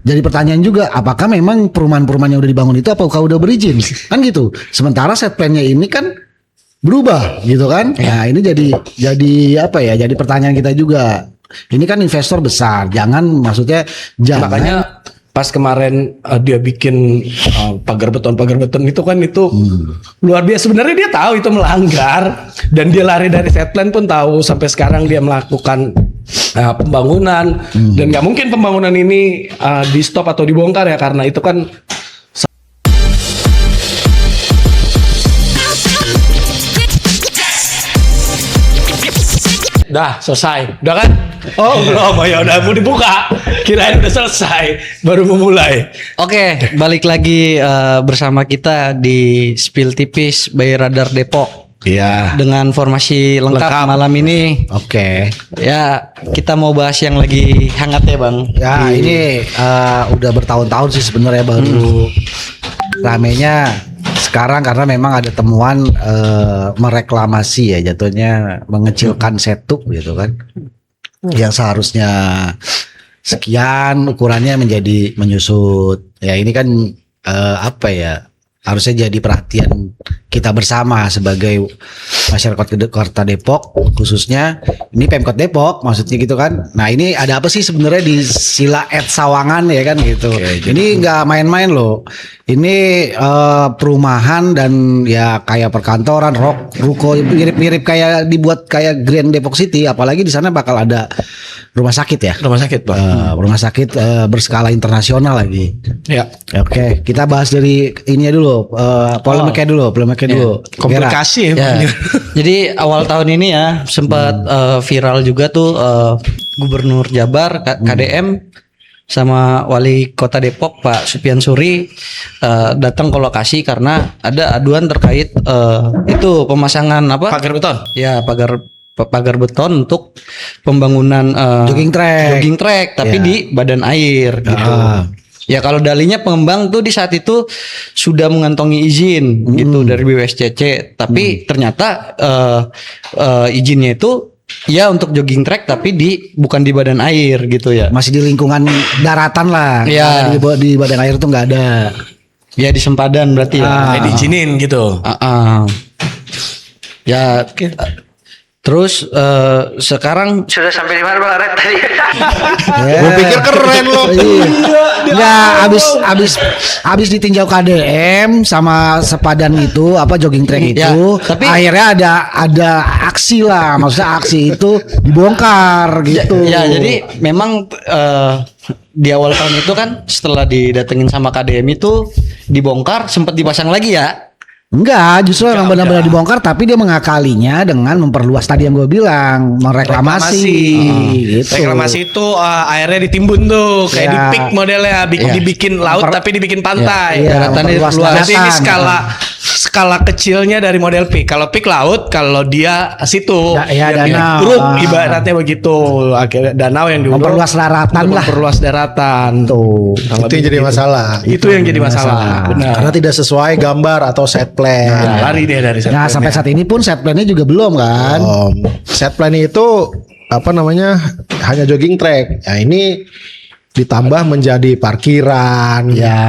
Jadi pertanyaan juga, apakah memang perumahan-perumahan yang udah dibangun itu apakah udah berizin? Kan gitu. Sementara set plan-nya ini kan berubah gitu kan. Nah, ini jadi apa ya? Jadi pertanyaan kita juga. Ini kan investor besar. Maksudnya jangan. Makanya pas kemarin dia bikin pagar beton itu kan itu luar biasa. Sebenarnya dia tahu itu melanggar dan dia lari dari set plan pun tahu, sampai sekarang dia melakukan pembangunan dan nggak mungkin pembangunan ini di stop atau dibongkar ya, karena itu kan dah selesai, udah kan? Oh belum, ya udah mau dibuka. Kirain udah selesai, baru memulai. Oke, balik lagi bersama kita di Spill Tipis by Radar Depok. Iya. Dengan formasi lengkap malam ini. Oke. Ya, kita mau bahas yang lagi hangat ya, Bang. Ya, ini udah bertahun-tahun sih sebenarnya baru ramenya sekarang karena memang ada temuan mereklamasi ya, jatuhnya mengecilkan setuk gitu kan. Yang seharusnya sekian ukurannya menjadi menyusut. Ya ini kan apa ya? Harusnya jadi perhatian kita bersama sebagai masyarakat Kota Depok, khususnya ini Pemkot Depok maksudnya gitu kan. Nah ini ada apa sih sebenarnya di Sila Ed Sawangan ya kan gitu. Ini nggak main-main loh. Ini perumahan dan ya kayak perkantoran, ruko mirip-mirip kayak dibuat kayak Grand Depok City. Apalagi di sana bakal ada rumah sakit ya. Rumah sakit, Pak. Rumah sakit berskala internasional lagi. Ya. Oke, kita bahas dari ininya dulu, polemiknya dulu. Komplikasi Ya. Jadi awal tahun ini ya sempat viral juga tuh Gubernur Jabar KDM sama Wali Kota Depok Pak Supian Suri datang ke lokasi karena ada aduan terkait itu pemasangan apa? Pagar beton. Ya, pagar beton untuk pembangunan Jogging track. tapi Ya. di badan air gitu. Ya kalau dalihnya pengembang tuh di saat itu sudah mengantongi izin gitu dari BWSCC, tapi ternyata izinnya itu ya untuk jogging track tapi bukan di badan air gitu ya. Masih di lingkungan daratan lah. Ya. Di badan air tuh nggak ada. Ya di sempadan berarti ya. Diizinin gitu. Ya. Terus sekarang sudah sampai di mana Bang Aret tadi? Gue pikir keren loh. Ya, abis ditinjau KDM sama sepadan itu apa jogging track itu, Ya, tapi akhirnya ada aksi lah, maksudnya aksi itu dibongkar gitu. Ya, jadi memang di awal tahun itu kan setelah didatengin sama KDM itu dibongkar, sempat dipasang lagi ya. Enggak, justru memang benar-benar dibongkar, tapi dia mengakalinya dengan memperluas tadi yang gue bilang, mereklamasi. Gitu. Reklamasi itu airnya ditimbun tuh kayak Ya. di pik modelnya, dibikin laut tapi dibikin pantai. Iya, Daratannya memperluas luas. Jadi ini daratan. skala kecilnya dari model pik. Kalau pik laut, kalau dia situ Ya, dia danau. Uruk ibaratnya begitu. Akhirnya danau yang diuruk Memperluas daratan untuk lah. memperluas daratan. Tuh. Itu yang jadi masalah. Itu yang jadi masalah. Benar. Karena tidak sesuai gambar atau set plan. Nah, lari deh dari set Nah, plan-nya. sampai saat ini pun set plan-nya juga belum kan? Set plan itu apa namanya hanya jogging track. Nah ini ditambah menjadi parkiran. Ya,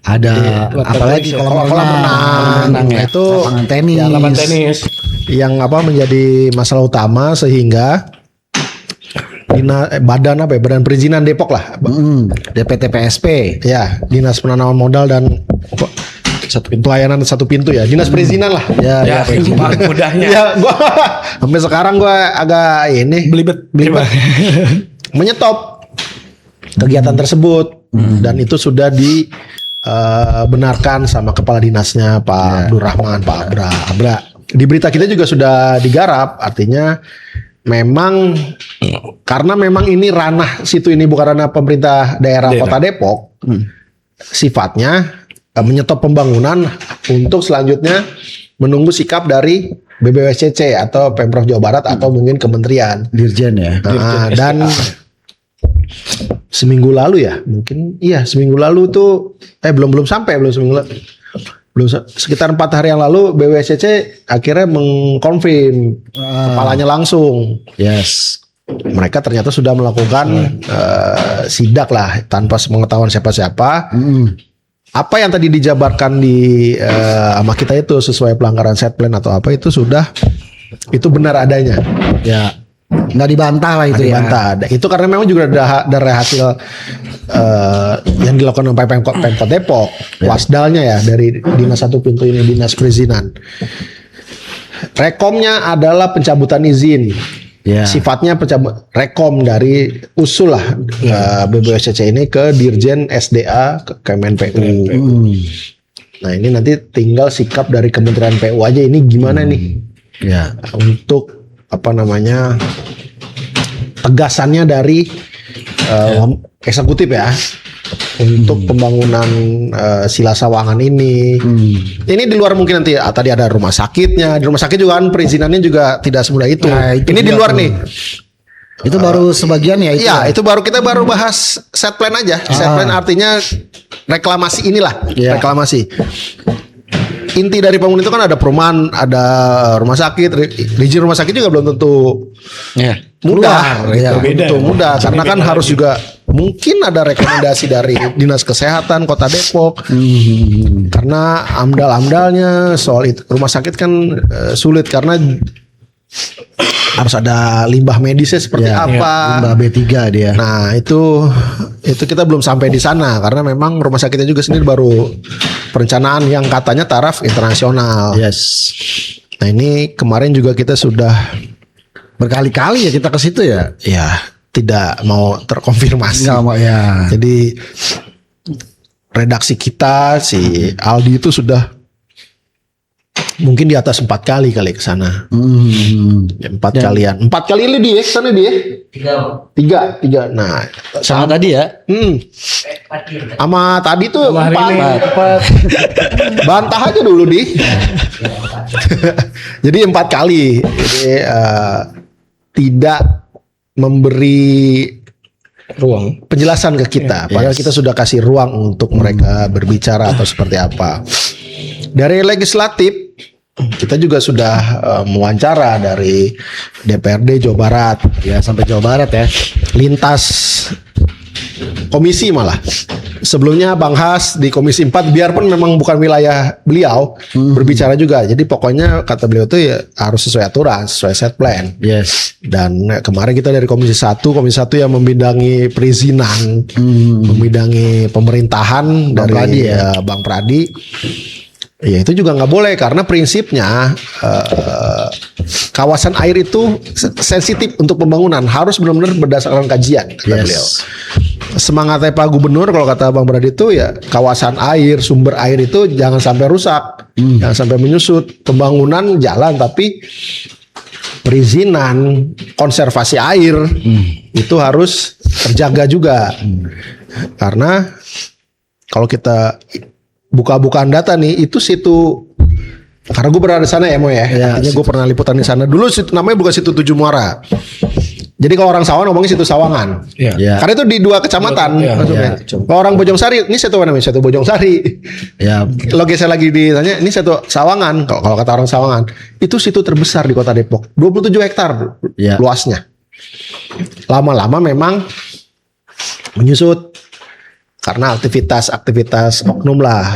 ada apalagi kolam renang. ya. Itu Lapangan tenis. Ya, lapangan tenis. yang apa menjadi masalah utama sehingga badan perizinan Depok lah. DPTPSP. Ya, Dinas Penanaman Modal dan pelayanan satu pintu ya, Dinas Perizinan lah. Ya, mudahnya. Ya, gua sampai sekarang gua agak ini Belibet. menyetop kegiatan tersebut dan itu sudah dibenarkan sama kepala dinasnya Pak Abdul Rahman, Pak Abra. Di berita kita juga sudah digarap, artinya memang karena memang ini ranah situ ini bukan ranah pemerintah daerah Kota Depok, sifatnya menyetop pembangunan untuk selanjutnya menunggu sikap dari BBWSCC atau Pemprov Jawa Barat atau mungkin kementerian. Dirjen ya. Nah, dan seminggu lalu ya, mungkin iya seminggu lalu tuh belum seminggu lalu. Sekitar 4 hari yang lalu BWSCC akhirnya mengkonfirm kepalanya langsung. Yes. mereka ternyata sudah melakukan sidak lah tanpa sepengetahuan siapa-siapa. Apa yang tadi dijabarkan di sama kita itu sesuai pelanggaran set plan atau apa itu itu benar adanya. Ya, nggak dibantah lah itu ya. Dibantah. Itu karena memang juga ada dari hasil yang dilakukan oleh Pemkot Depok, wasdalnya ya dari Dinas 1 Pintu ini, Dinas Perizinan. Rekomnya adalah pencabutan izin. Ya. Sifatnya rekom dari usul lah BBOSCC ini ke Dirjen SDA ke Kemenpu. Nah ini nanti tinggal sikap dari Kementerian PU aja ini gimana nih Ya. untuk tegasannya dari eksekutif ya untuk pembangunan Silasawangan ini. Ini di luar mungkin nanti tadi ada rumah sakitnya. Di rumah sakit juga kan perizinannya juga tidak semudah itu. Nah, itu ini di dia luar tuh. nih. Itu baru sebagian ya itu. Iya, itu kita baru bahas set plan aja. Set plan artinya reklamasi inilah, Iya. reklamasi. Inti dari pembangunan itu kan ada perumahan, ada rumah sakit, izin rumah sakit juga belum tentu Ya. mudah, Keluar, ya. Beda Tentu ya. mudah karena kan beda harus juga mungkin ada rekomendasi dari Dinas Kesehatan Kota Depok. Karena amdal-amdalnya soal itu rumah sakit kan sulit karena harus ada limbah medisnya seperti apa. Limbah B3 dia. Nah itu kita belum sampai di sana karena memang rumah sakitnya juga sendiri baru perencanaan yang katanya taraf internasional. Yes. Nah ini kemarin juga kita sudah Berkali-kali ya kita ke situ ya. ya tidak mau terkonfirmasi. Enggak mau ya. Jadi redaksi kita si Aldi itu sudah mungkin di atas 4 kali ke sana. Ya, 4 kalian. 4 kali lu dia sana dia. 3. Nah, Sama tadi ya. sama tadi tuh Sama hari 4. ini. Bantah aja dulu di. Jadi 4 kali. Jadi tidak memberi Ruang. penjelasan ke kita. Padahal kita sudah kasih ruang untuk mereka berbicara atau seperti apa. Dari legislatif kita juga sudah mewawancara dari DPRD Jawa Barat Ya sampai Jawa Barat ya. lintas komisi malah. Sebelumnya Bang Has di Komisi 4 biarpun memang bukan wilayah beliau berbicara juga. Jadi pokoknya kata beliau tuh ya harus sesuai aturan, sesuai set plan. Yes. Dan kemarin kita dari Komisi 1 yang membidangi perizinan, membidangi pemerintahan Bang dari Pradi ya? Bang Pradi. Ya itu juga nggak boleh karena prinsipnya kawasan air itu sensitif untuk pembangunan harus benar-benar berdasarkan kajian kata beliau. Semangatnya Pak Gubernur kalau kata Bang Brady itu ya kawasan air, sumber air itu jangan sampai rusak, jangan sampai menyusut. Pembangunan jalan tapi perizinan konservasi air itu harus terjaga juga. Karena kalau kita buka-bukaan data nih itu situ karena gue berada di sana ya Mo ya. Artinya gue pernah liputan di sana. Dulu situ namanya bukan situ Tujuh Muara. Jadi kalau orang Sawan ngomongnya situ Sawangan. Iya. Ya. Karena itu di 2 kecamatan. Iya, maksudnya. Kalau orang Bojongsari, ini situ mana namanya? Situ Bojongsari. Ya. Kalau saya lagi ditanya, ini situ Sawangan. Kalau kata orang Sawangan, itu situ terbesar di Kota Depok. 27 hektar Ya. luasnya. Lama-lama memang menyusut karena aktivitas oknum lah.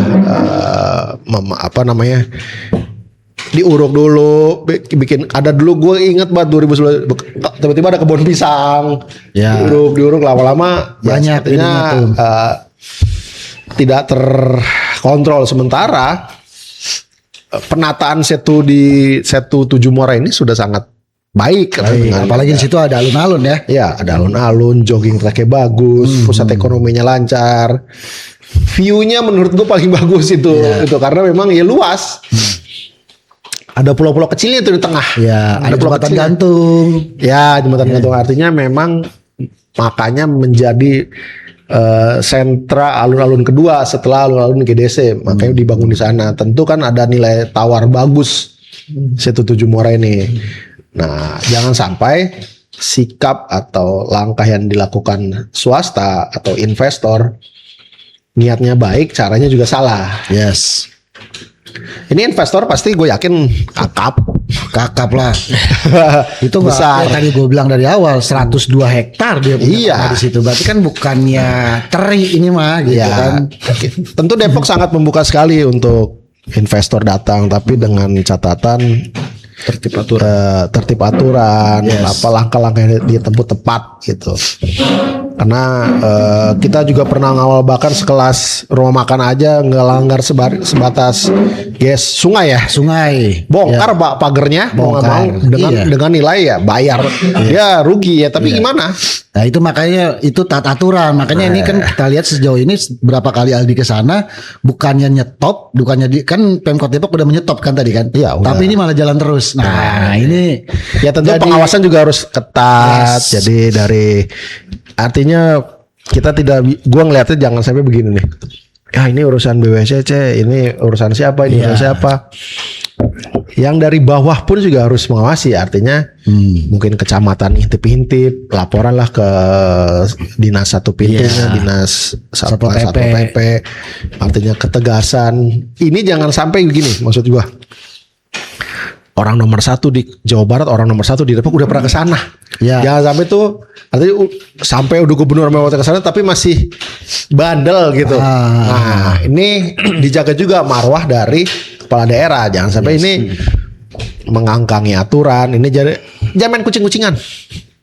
Diuruk dulu, bikin ada dulu gue inget banget 2011 tiba-tiba ada kebun pisang, Ya. diuruk lama-lama Banyak sepertinya ininya tuh. tidak terkontrol. Sementara penataan setu Tujuh Muara ini sudah sangat baik. Apalagi di situ ada alun-alun ya. Ya, ada alun-alun, jogging tracknya bagus, pusat ekonominya lancar. View-nya menurut gue paling bagus itu karena memang ya luas. Ada pulau-pulau kecilnya itu di tengah. Ya, ada pulau jembatan kecilnya. gantung. Ya, jembatan gantung artinya memang makanya menjadi sentra alun-alun kedua setelah alun-alun GDC, makanya dibangun di sana. Tentu kan ada nilai tawar bagus situ Tujuh Muara ini. Nah, jangan sampai sikap atau langkah yang dilakukan swasta atau investor niatnya baik, caranya juga salah. Yes. Ini investor pasti gue yakin Kakap lah. Itu nggak besar. ya, tadi gue bilang dari awal 102 hektar dia punya Iya. tanah di situ. Berarti kan bukannya teri ini mah gitu Ya, kan. tentu Depok sangat membuka sekali untuk investor datang, tapi dengan catatan tertib aturan, apa langkah-langkah yang ditempuh tepat gitu. Karena kita juga pernah ngawal bahkan sekelas rumah makan aja nggak langgar sebatas sungai ya. Sungai. Bongkar pak pagernya mau nggak mau Bongkar. dengan nilai ya bayar ya rugi ya, tapi gimana? Nah itu makanya itu taat aturan. Makanya ini kan kita lihat sejauh ini berapa kali Aldi ke sana bukannya nyetop, kan Pemkot Depok udah menyetop kan tadi kan. Iya, udah. Tapi ini malah jalan terus. Nah, ini Ya tentu pengawasan juga harus ketat. Jadi artinya kita gua ngeliatnya jangan sampai begini nih. Ya ini urusan BWSC, ini urusan siapa, ini urusan siapa. Yang dari bawah pun juga harus mengawasi. Artinya mungkin kecamatan intip-intip, laporan lah ke dinas satu pintunya, dinas satpol PP. Artinya ketegasan. Ini jangan sampai begini, maksud gua. Orang nomor 1 di Jawa Barat, orang nomor 1 di Depok udah pernah ke sana. Ya. Jangan sampai tuh artinya sampai udah gubernur sama ke sana tapi masih bandel gitu. Nah, ini dijaga juga marwah dari kepala daerah. Jangan sampai ini mengangkangi aturan. Ini jangan main kucing-kucingan.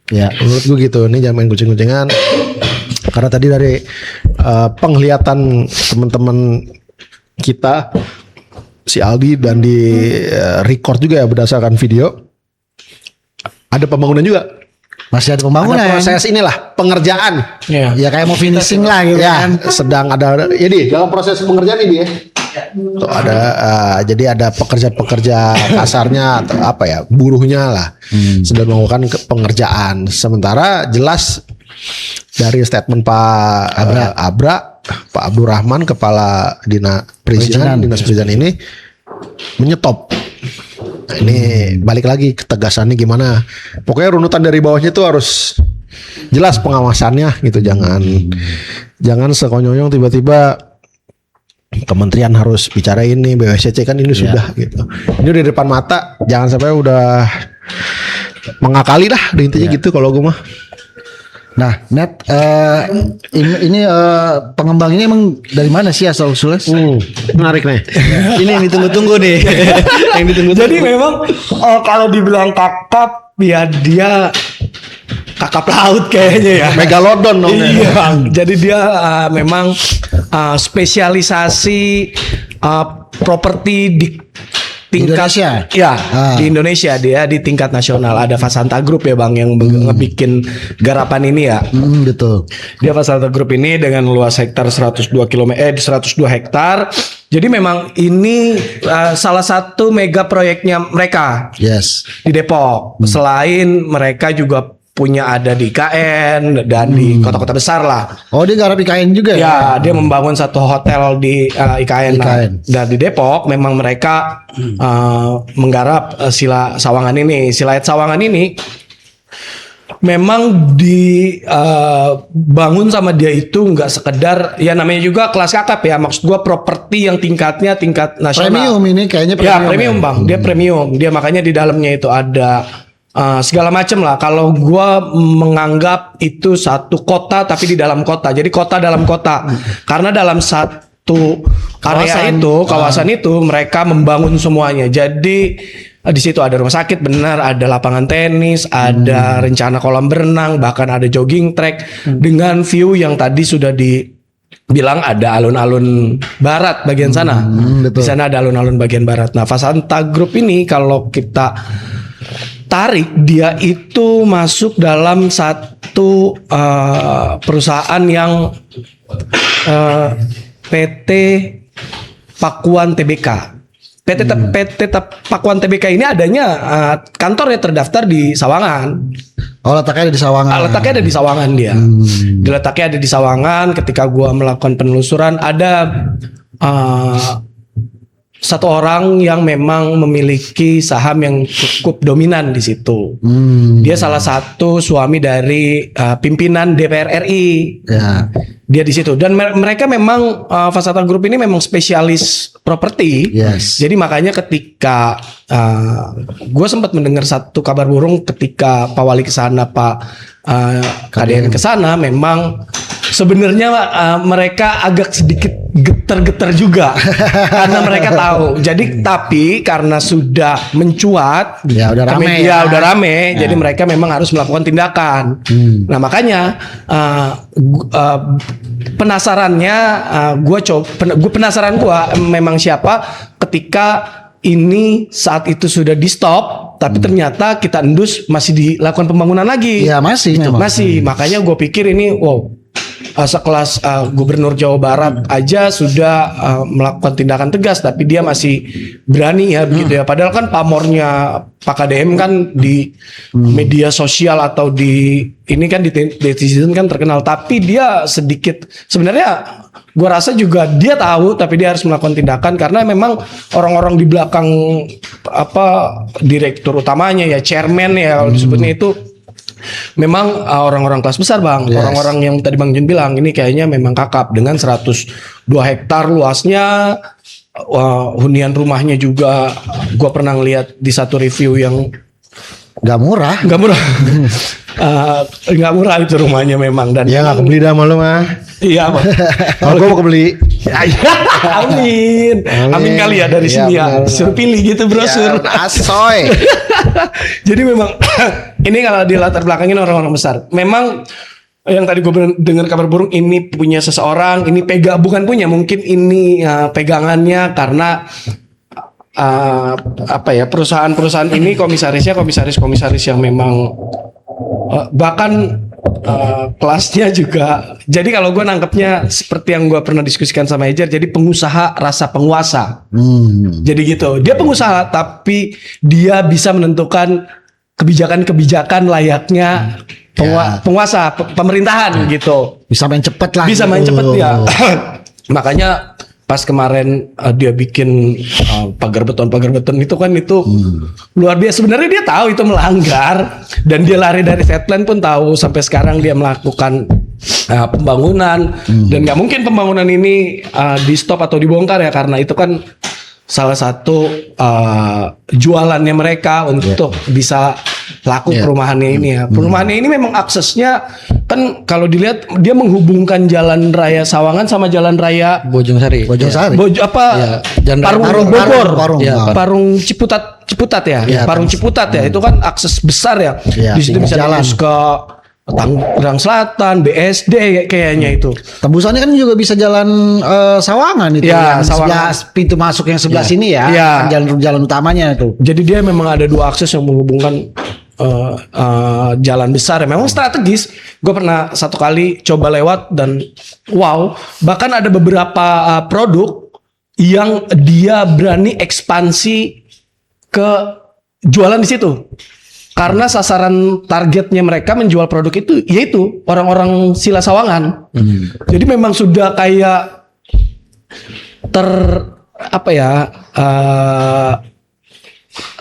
ya Menurut gue gitu, ini jangan main kucing-kucingan. Karena tadi dari penglihatan teman-teman kita si Aldi dan di record juga ya berdasarkan video, ada pembangunan juga. masih ada pembangunan. Ada proses inilah pengerjaan. Ya kayak mau finishing lah gitu Ya, kan. sedang ada. Jadi dalam proses pengerjaan ini ya. Tuh ada jadi ada pekerja-pekerja kasarnya atau apa ya, buruhnya lah sedang melakukan pengerjaan. Sementara jelas dari statement Pak Pak Abdurrahman kepala dinas perizinan ini menyetop. Nah, ini balik lagi ketegasannya gimana. Pokoknya runutan dari bawahnya itu harus jelas pengawasannya gitu. Jangan sekonyong tiba-tiba kementerian harus bicara ini, BWSC kan ini sudah gitu. Ini udah di depan mata, jangan sampai udah mengakali lah intinya gitu kalau gue mah. Nah, Net, ini pengembang ini emang dari mana sih asal usulnya? Menarik nih. Ini yang ditunggu-tunggu nih. Yang ditunggu-tunggu. Jadi memang kalau dibilang kakap ya dia kakap laut kayaknya ya. Megalodon dong. Iya, jadi dia memang spesialisasi properti di tingkat Indonesia? Ya, di Indonesia dia di tingkat nasional. Ada Fasanta Group ya Bang yang ngebikin garapan ini ya. Betul. Dia Fasanta Group ini dengan luas hektar 102 hektar. Jadi memang ini salah satu mega proyeknya mereka Yes. di Depok. Selain mereka juga punya ada di IKN dan di kota-kota besar lah. Oh, dia garap IKN juga ya? Ya, dia membangun satu hotel di IKN. IKN. Dan di Depok memang mereka menggarap Sila Sawangan ini. Silayat Sawangan ini memang dibangun sama dia itu nggak sekedar ya namanya juga kelas kakap ya. Maksud gua properti yang tingkat nasional. Premium ini kayaknya premium. Ya premium Bang, dia premium. Dia makanya di dalamnya itu ada segala macam lah. Kalau gua menganggap itu satu kota tapi di dalam kota. Jadi kota dalam kota. Karena dalam satu kawasan itu mereka membangun semuanya. Jadi di situ ada rumah sakit benar, ada lapangan tenis, ada rencana kolam berenang, bahkan ada jogging track dengan view yang tadi sudah bilang ada alun-alun barat bagian sana. Di sana ada alun-alun bagian barat. Nah, Fasanta Group ini kalau kita tarik, dia itu masuk dalam satu perusahaan yang PT Pakuan Tbk. PT Pakuan Tbk ini adanya kantornya terdaftar di Sawangan. Oh, letaknya ada di Sawangan. Letaknya ada di Sawangan dia. Letaknya ada di Sawangan. Ketika gua melakukan penelusuran ada satu orang yang memang memiliki saham yang cukup dominan di situ. Dia salah satu suami dari pimpinan DPR RI. Ya. Dia di situ dan mereka memang Fasata Group ini memang spesialis properti. Yes. Jadi makanya ketika gue sempat mendengar satu kabar burung ketika Pak Wali kesana, Pak KDN kesana, memang sebenarnya mereka agak sedikit getar-getar juga karena mereka tahu. Jadi tapi karena sudah mencuat, Ya, udah ke rame media, ya. udah rame, jadi mereka memang harus melakukan tindakan. Nah makanya penasarannya gue penasaran memang siapa ketika ini saat itu sudah di stop, tapi ternyata kita endus masih dilakukan pembangunan lagi. Iya, masih memang. Masih, makanya gue pikir ini wow, sekelas Gubernur Jawa Barat aja sudah melakukan tindakan tegas, tapi dia masih berani ya begitu ya. Padahal kan pamornya Pak KDM kan di media sosial atau di ini kan di netizen kan terkenal, tapi dia sedikit sebenarnya gue rasa juga dia tahu, tapi dia harus melakukan tindakan karena memang orang-orang di belakang direktur utamanya ya, chairman ya kalau disebutnya itu memang orang-orang kelas besar bang. Yes. Orang-orang yang tadi Bang Jun bilang ini kayaknya memang kakap dengan 102 hektar luasnya. Hunian rumahnya juga gue pernah lihat di satu review yang Gak murah. nggak murah. Nggak murah itu rumahnya memang. Dan Ya nggak kebeli dah malu mah. iya bang. Kalau gue mau kebeli. Amin. Amin kali ya dari Iya, sini ya. benar. Suruh pilih gitu brosur. Asoy. Jadi memang ini kalau di latar belakangin orang-orang besar. Memang yang tadi gue dengar kabar burung ini punya seseorang, ini bukan punya, mungkin ini pegangannya karena perusahaan-perusahaan ini komisaris yang memang bahkan kelasnya juga. Jadi kalau gue nangkepnya seperti yang gue pernah diskusikan sama Ejer, jadi pengusaha rasa penguasa. Jadi gitu, dia pengusaha tapi dia bisa menentukan kebijakan-kebijakan layaknya penguasa pemerintahan gitu. Bisa main cepet lah. Bisa main gitu. cepet ya. Makanya pas kemarin dia bikin pagar beton itu kan itu luar biasa. Sebenarnya dia tahu itu melanggar dan dia lari dari setland pun tahu, sampai sekarang dia melakukan pembangunan dan nggak mungkin pembangunan ini di stop atau dibongkar ya, karena itu kan salah satu jualannya mereka untuk bisa laku perumahannya ini ya. Perumahannya ini memang aksesnya kan kalau dilihat dia menghubungkan Jalan Raya Sawangan sama Jalan Raya Bojong-Sari. Bojong-Sari. Ya, Parung Bogor. Parung. Ya, Parung Ciputat ya. Ya, Parung Ciputat ya. Itu kan akses besar ya. Ya, Di situ bisa jalan. tembus ke Tangerang Selatan, BSD kayaknya itu. Tembusannya kan juga bisa jalan Sawangan itu Ya, yang Sawangan. sebelah pintu masuk yang sebelah Ya. sini ya. Ya. Kan jalan utamanya itu. Jadi dia memang ada dua akses yang menghubungkan jalan besar ya. Memang strategis. Gue pernah satu kali coba lewat dan wow. Bahkan ada beberapa produk yang dia berani ekspansi ke jualan di situ. Karena sasaran targetnya mereka menjual produk itu yaitu orang-orang Sila Sawangan. Jadi memang sudah kayak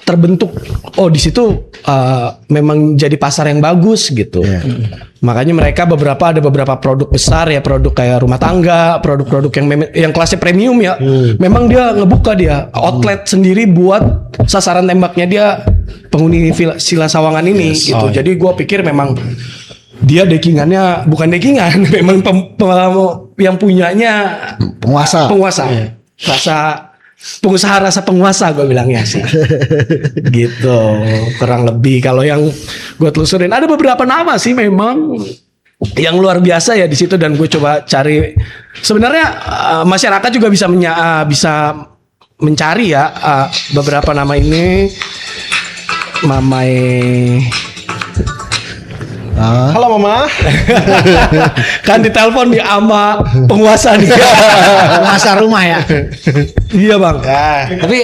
terbentuk, oh di situ memang jadi pasar yang bagus gitu. Makanya mereka ada beberapa produk besar ya, produk kayak rumah tangga, produk-produk yang kelasnya premium ya. Memang dia ngebuka dia outlet sendiri buat sasaran tembaknya dia penghuni Sila Sawangan ini gitu. Jadi gue pikir memang dia dekingannya bukan dekingan, memang yang punyanya Penguasa. pengusaha rasa penguasa gue bilangnya sih. Gitu kurang lebih. Kalau yang gue telusurin ada beberapa nama sih memang yang luar biasa ya di situ, dan gue coba cari. Sebenarnya masyarakat juga bisa mencari ya beberapa nama ini. Halo Mama. Kan ditelepon di ama penguasa nih. Masa rumah ya. Iya bang. Tapi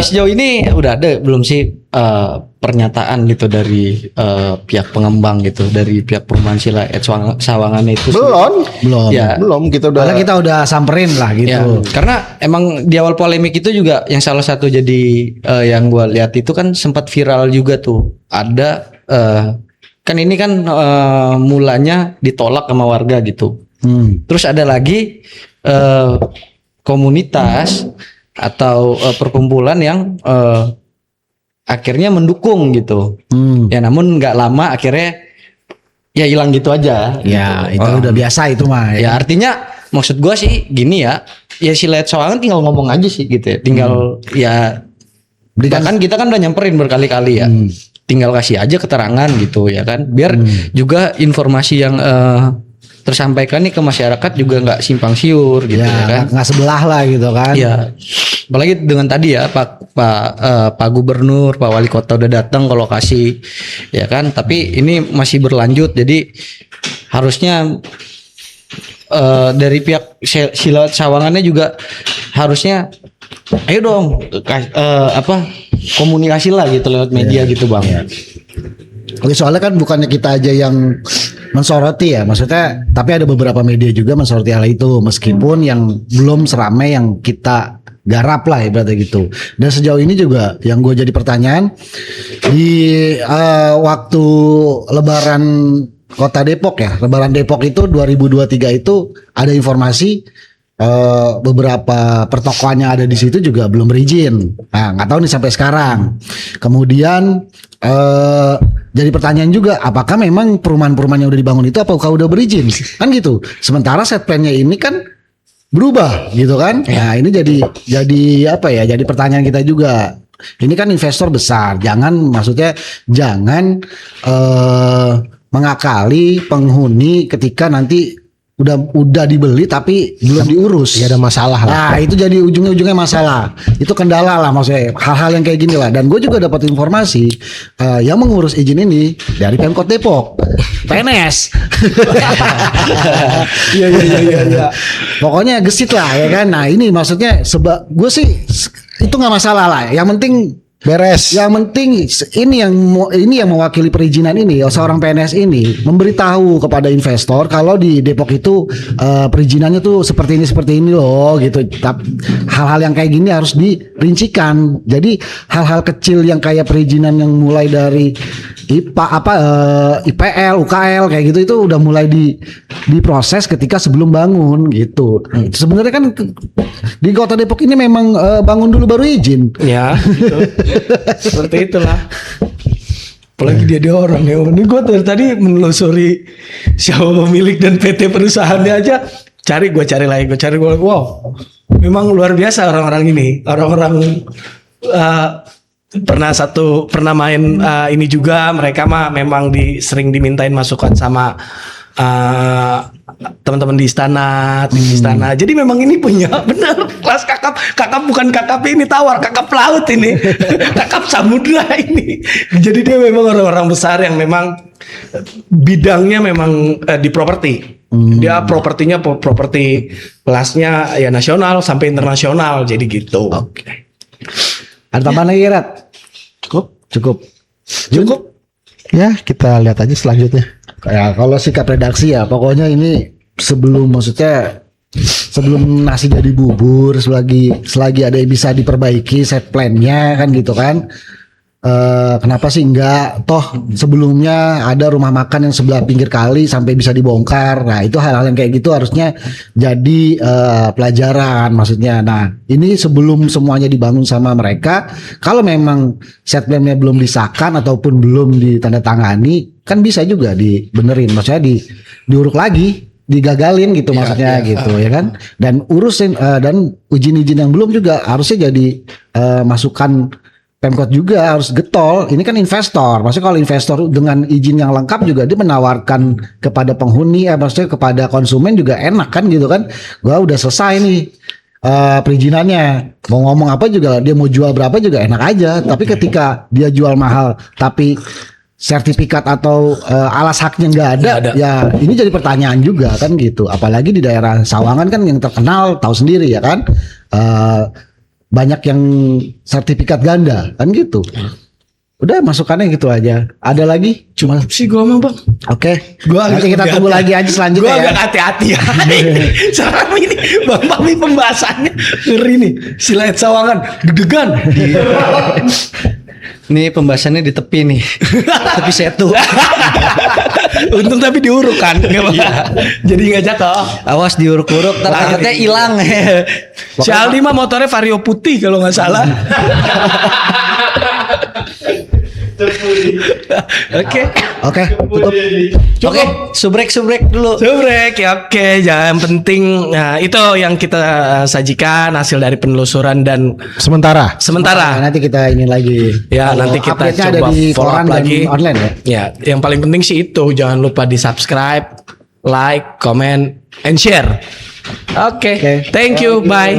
sejauh ini udah ada belum sih pernyataan gitu dari pihak pengembang gitu, dari pihak perumahan Sila Sawangan itu? Belum. Ya. Belum, kita udah. Karena kita udah samperin lah gitu. Ya, karena emang di awal polemik itu juga yang salah satu jadi yang gue lihat itu kan sempat viral juga tuh. Ada kan ini kan mulanya ditolak sama warga gitu. Terus ada lagi komunitas atau perkumpulan yang akhirnya mendukung gitu. Ya namun nggak lama akhirnya ya hilang gitu aja. Ya gitu. itu udah biasa itu mah. Ya artinya maksud gua sih gini ya Sila Sawangan tinggal ngomong aja sih gitu ya. Tinggal ya bahkan kita kan udah nyamperin berkali-kali ya. Tinggal kasih aja keterangan gitu ya kan. Biar juga informasi yang tersampaikan nih ke masyarakat juga nggak simpang siur gitu ya kan. Nggak sebelah lah gitu kan. Iya. Apalagi dengan tadi ya Pak Gubernur, Pak Wali Kota udah datang ke lokasi ya kan. Tapi ini masih berlanjut jadi harusnya dari pihak Sila Sawangannya juga harusnya ayo dong komunikasi lah gitu lewat media gitu bang. Oke, soalnya kan bukannya kita aja yang mensoroti ya, maksudnya tapi ada beberapa media juga mensoroti hal itu meskipun yang belum seramai yang kita garap lah ibaratnya gitu. Dan sejauh ini juga yang gue jadi pertanyaan di waktu Lebaran Kota Depok ya, Lebaran Depok itu 2023 itu ada informasi beberapa pertokoan yang ada di situ juga belum berizin. Nah, nggak tahu nih sampai sekarang. Kemudian jadi pertanyaan juga, apakah memang perumahan-perumahan yang udah dibangun itu apakah udah berizin? Kan gitu. Sementara set plan-nya ini kan berubah gitu kan. Nah, ini jadi apa ya? Jadi pertanyaan kita juga. Ini kan investor besar. Jangan mengakali penghuni ketika nanti udah dibeli tapi belum diurus. Ya ada masalah lah. Nah itu jadi ujungnya masalah. Itu kendala lah maksudnya. Hal-hal yang kayak gini lah. Dan gue juga dapat informasi yang mengurus izin ini dari Pemkot Depok, PNS. Iya. Pokoknya gesit lah ya kan. Nah ini maksudnya gue sih itu nggak masalah lah. Yang penting Beres. Yang penting ini yang mewakili perizinan ini, seorang PNS ini memberitahu kepada investor kalau di Depok itu perizinannya tuh seperti ini loh gitu. Hal-hal yang kayak gini harus dirincikan. Jadi hal-hal kecil yang kayak perizinan yang mulai dari IPL, UKL kayak gitu itu udah mulai diproses ketika sebelum bangun gitu. Sebenarnya kan di Kota Depok ini memang bangun dulu baru izin. Ya, gitu. Seperti itulah. Apalagi dia orang ya. Ini gue dari tadi menelusuri siapa pemilik dan PT perusahaannya aja. Gue cari lagi. Wow, memang luar biasa orang-orang ini. Orang-orang pernah main ini juga. Mereka mah memang sering dimintain masukan sama teman-teman di istana, tim istana. Jadi memang ini punya benar kelas kakap bukan kakap ini tawar, kakap laut ini, kakap samudra ini. Jadi dia memang orang-orang besar yang memang bidangnya memang di properti. Dia propertinya properti kelasnya ya nasional sampai internasional. Jadi gitu. Oke. Ada tambahan lagi Rat? Cukup. Ya kita lihat aja selanjutnya. Ya kalau sikap redaksi ya pokoknya ini sebelum nasi jadi bubur, selagi ada yang bisa diperbaiki set plan-nya kan gitu kan. Kenapa sih enggak? Toh sebelumnya ada rumah makan yang sebelah pinggir kali sampai bisa dibongkar. Nah itu hal-hal yang kayak gitu harusnya jadi pelajaran maksudnya. Nah ini sebelum semuanya dibangun sama mereka, kalau memang set plan-nya belum disahkan ataupun belum ditandatangani, kan bisa juga dibenerin. Maksudnya diuruk lagi, digagalin gitu maksudnya gitu ya kan. Dan urusin dan izin-izin yang belum juga harusnya jadi masukan Pemkot juga harus getol. Ini kan investor. Maksudnya kalau investor dengan izin yang lengkap juga dia menawarkan kepada penghuni, maksudnya kepada konsumen juga enak kan gitu kan. Gua udah selesai nih perizinannya. Mau ngomong apa juga, dia mau jual berapa juga enak aja. Tapi ketika dia jual mahal, tapi sertifikat atau alas haknya nggak ada, Nggak ada. ya ini jadi pertanyaan juga kan gitu. Apalagi di daerah Sawangan kan yang terkenal tahu sendiri ya kan, banyak yang sertifikat ganda kan gitu. Udah masukannya gitu aja. Ada lagi? Cuma sih gue mah bang. Oke. Gua Nanti kita tunggu lagi aja Gue selanjutnya ya. agak hati-hati ya. Sekarang ini Bang Pami pembahasannya ngeri nih. Silat Sawangan deg-degan. Ini pembahasannya di tepi nih. Tepi setu. Untung tapi diuruk kan. Nggak apa-apa. Jadi nggak jatuh. Awas diuruk-uruk ternyata hilang. Si Aldi mah motornya Vario putih kalau nggak salah. Oke. Oke, tutup. Oke, subrek dulu. Subrek ya, oke. Jangan penting. Nah, itu yang kita sajikan hasil dari penelusuran dan Sementara. sementara. Nanti kita ini lagi. Ya, Kalau nanti kita update-nya coba ada di follow koran up dan lagi. online ya. Ya, yang paling penting sih itu. Jangan lupa di subscribe, like, comment, and share. Oke, Oke. thank you, bye.